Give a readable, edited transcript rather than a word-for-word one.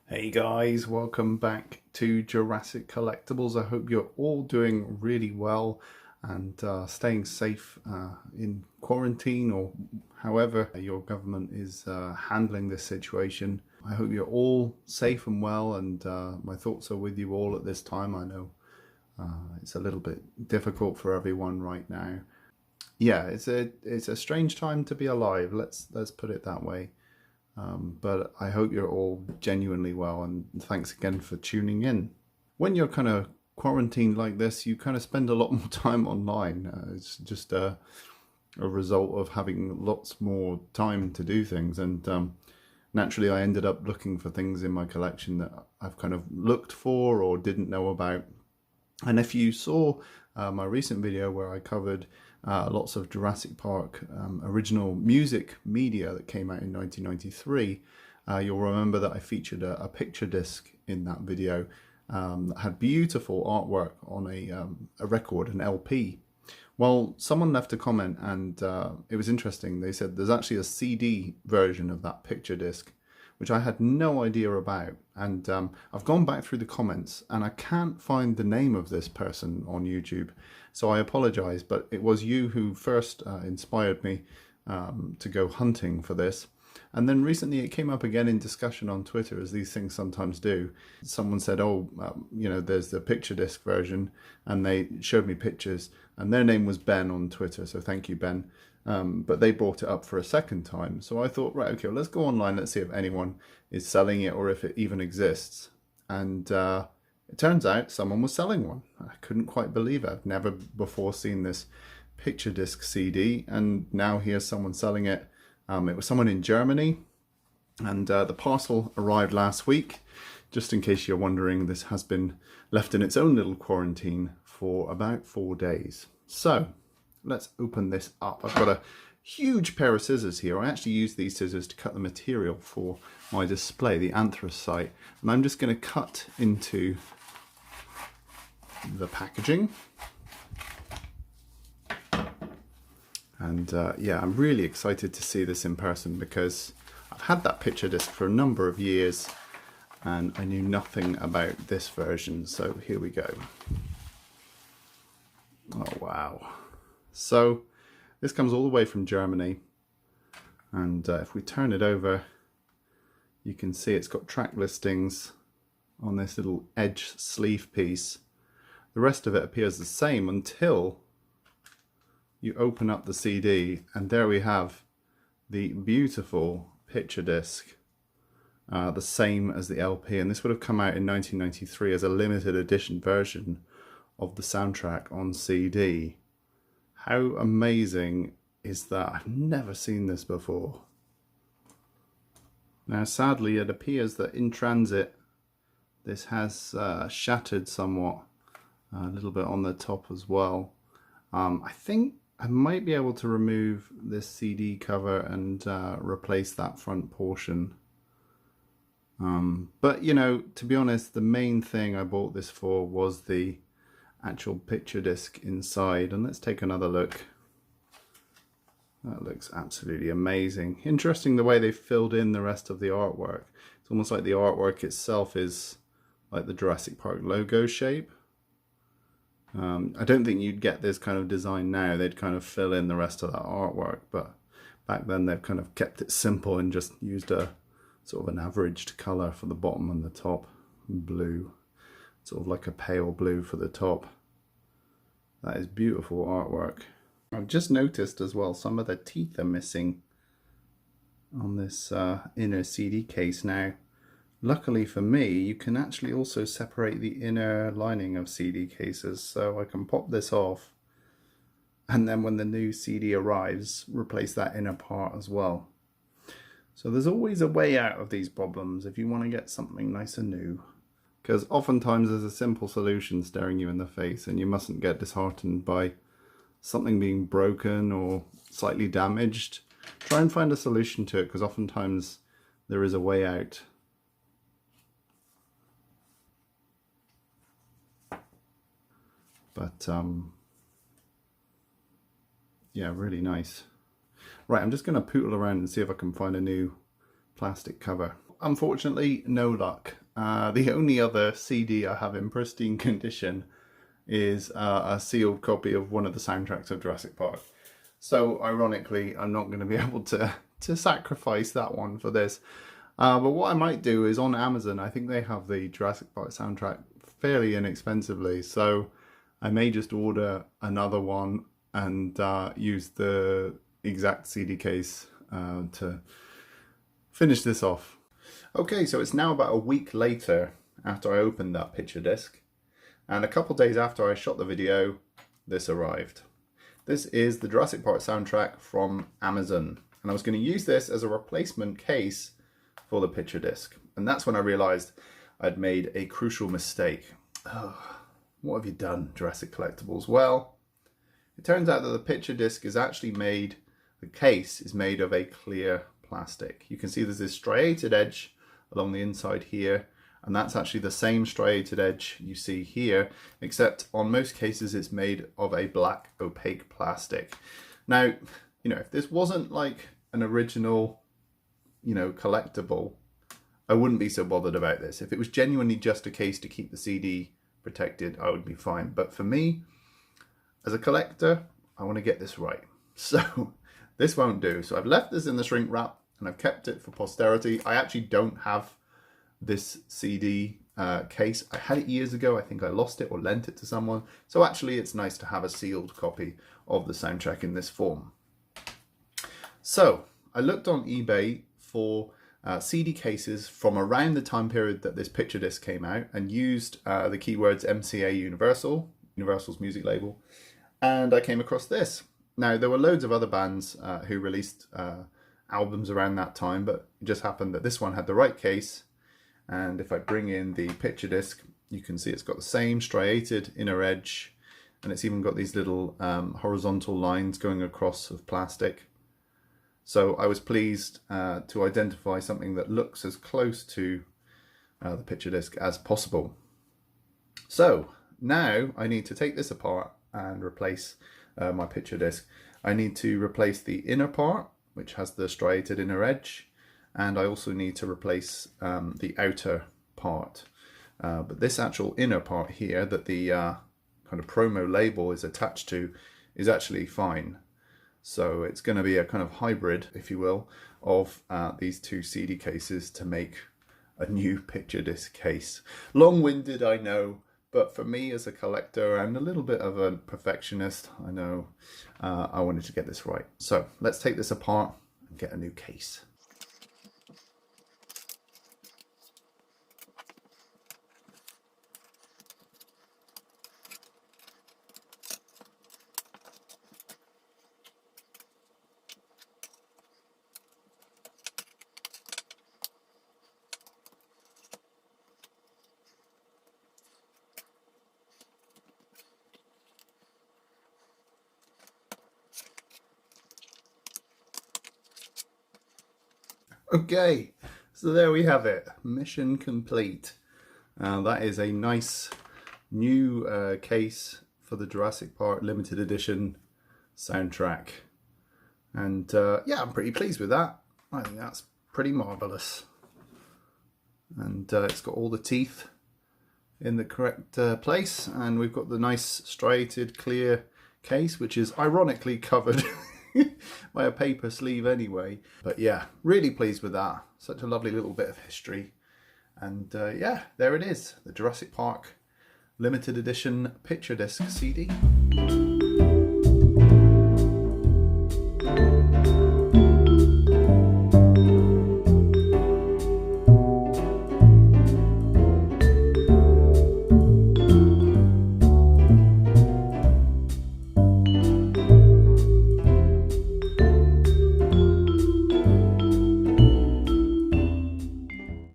Hey guys, welcome back to Jurassic Collectibles. I hope you're all doing really well and staying safe in quarantine or however your government is handling this situation. I hope you're all safe and well, and my thoughts are with you all at this time. I know it's a little bit difficult for everyone right now. Yeah, it's a strange time to be alive. Let's put it that way. But I hope you're all genuinely well, and thanks again for tuning in. When you're kind of quarantined like this, you kind of spend a lot more time online. It's just a result of having lots more time to do things, and naturally I ended up looking for things in my collection that I've kind of looked for or didn't know about. And if you saw my recent video where I covered lots of Jurassic Park original music media that came out in 1993, you'll remember that I featured a picture disc in that video that had beautiful artwork on a record, an LP. Well, someone left a comment, and it was interesting. They said there's actually a CD version of that picture disc, which I had no idea about. And I've gone back through the comments and I can't find the name of this person on YouTube. So I apologize, but it was you who first inspired me to go hunting for this. And then recently it came up again in discussion on Twitter, as these things sometimes do. Someone said, oh, there's the picture disc version, and they showed me pictures, and their name was Ben on Twitter, so thank you, Ben. But they brought it up for a second time. So I thought, right, okay, well, let's go online, let's see if anyone is selling it or if it even exists. And it turns out someone was selling one. I couldn't quite believe it. I've never before seen this picture disc CD, and now here's someone selling it. It was someone in Germany, and the parcel arrived last week. Just in case you're wondering, this has been left in its own little quarantine for about 4 days. So let's open this up. I've got a huge pair of scissors here. I actually use these scissors to cut the material for my display, the anthracite, and I'm just going to cut into the packaging. And yeah, I'm really excited to see this in person, because I've had that picture disc for a number of years and I knew nothing about this version. So here we go. Oh wow. So this comes all the way from Germany, and if we turn it over, you can see it's got track listings on this little edge sleeve piece. The rest of it appears the same until you open up the CD, and there we have the beautiful picture disc, the same as the LP, and this would have come out in 1993 as a limited edition version of the soundtrack on CD. How amazing is that? I've never seen this before. Now sadly it appears that in transit this has shattered somewhat, a little bit on the top as well. I think I might be able to remove this CD cover and replace that front portion. But you know, to be honest, the main thing I bought this for was the actual picture disc inside. And let's take another look. That looks absolutely amazing. Interesting the way they filled in the rest of the artwork. It's almost like the artwork itself is like the Jurassic Park logo shape. I don't think you'd get this kind of design now. They'd kind of fill in the rest of that artwork, but back then they've kind of kept it simple and just used a sort of an averaged color for the bottom and the top. Blue, sort of like a pale blue for the top. That is beautiful artwork. I've just noticed as well some of the teeth are missing on this inner CD case now. Luckily for me, you can actually also separate the inner lining of CD cases, so I can pop this off, and then when the new CD arrives, replace that inner part as well. So there's always a way out of these problems if you want to get something nice and new, because oftentimes there's a simple solution staring you in the face, and you mustn't get disheartened by something being broken or slightly damaged. Try and find a solution to it, because oftentimes there is a way out. But yeah, really nice. Right, I'm just going to pootle around and see if I can find a new plastic cover. Well, unfortunately, no luck. The only other CD I have in pristine condition is a sealed copy of one of the soundtracks of Jurassic Park. So ironically, I'm not going to be able to sacrifice that one for this. But what I might do is on Amazon, I think they have the Jurassic Park soundtrack fairly inexpensively. So I may just order another one and use the exact CD case to finish this off. Okay, so it's now about a week later after I opened that picture disc, and a couple days after I shot the video, this arrived. This is the Jurassic Park soundtrack from Amazon, and I was going to use this as a replacement case for the picture disc, and that's when I realized I'd made a crucial mistake. Oh, what have you done, Jurassic Collectibles? Well, it turns out that the picture disc is actually made, the case is made of a clear plastic. You can see there's this striated edge along the inside here, and that's actually the same striated edge you see here, except on most cases it's made of a black opaque plastic. Now, you know, if this wasn't like an original, you know, collectible, I wouldn't be so bothered about this. If it was genuinely just a case to keep the CD protected, I would be fine. But for me, as a collector, I want to get this right. So this won't do. So I've left this in the shrink wrap and I've kept it for posterity. I actually don't have this CD case. I had it years ago. I think I lost it or lent it to someone. So actually it's nice to have a sealed copy of the soundtrack in this form. So I looked on eBay for CD cases from around the time period that this picture disc came out and used the keywords MCA Universal, Universal's music label, and I came across this. Now, there were loads of other bands who released albums around that time, but it just happened that this one had the right case. And if I bring in the picture disc, you can see it's got the same striated inner edge, and it's even got these little horizontal lines going across of plastic. So I was pleased to identify something that looks as close to the picture disc as possible. So now I need to take this apart and replace my picture disc. I need to replace the inner part, which has the striated inner edge, and I also need to replace the outer part. But this actual inner part here that the kind of promo label is attached to is actually fine. So it's going to be a kind of hybrid, if you will, of these two CD cases to make a new picture disc case. Long-winded, I know, but for me as a collector and a little bit of a perfectionist, I know I wanted to get this right. So let's take this apart and get a new case. Okay, so there we have it. Mission complete. That is a nice new case for the Jurassic Park limited edition soundtrack. And yeah, I'm pretty pleased with that. I think that's pretty marvellous. And it's got all the teeth in the correct place. And we've got the nice striated clear case, which is ironically covered by a paper sleeve anyway. But yeah, really pleased with that. Such a lovely little bit of history. And yeah, there it is, the Jurassic Park limited edition picture disc CD.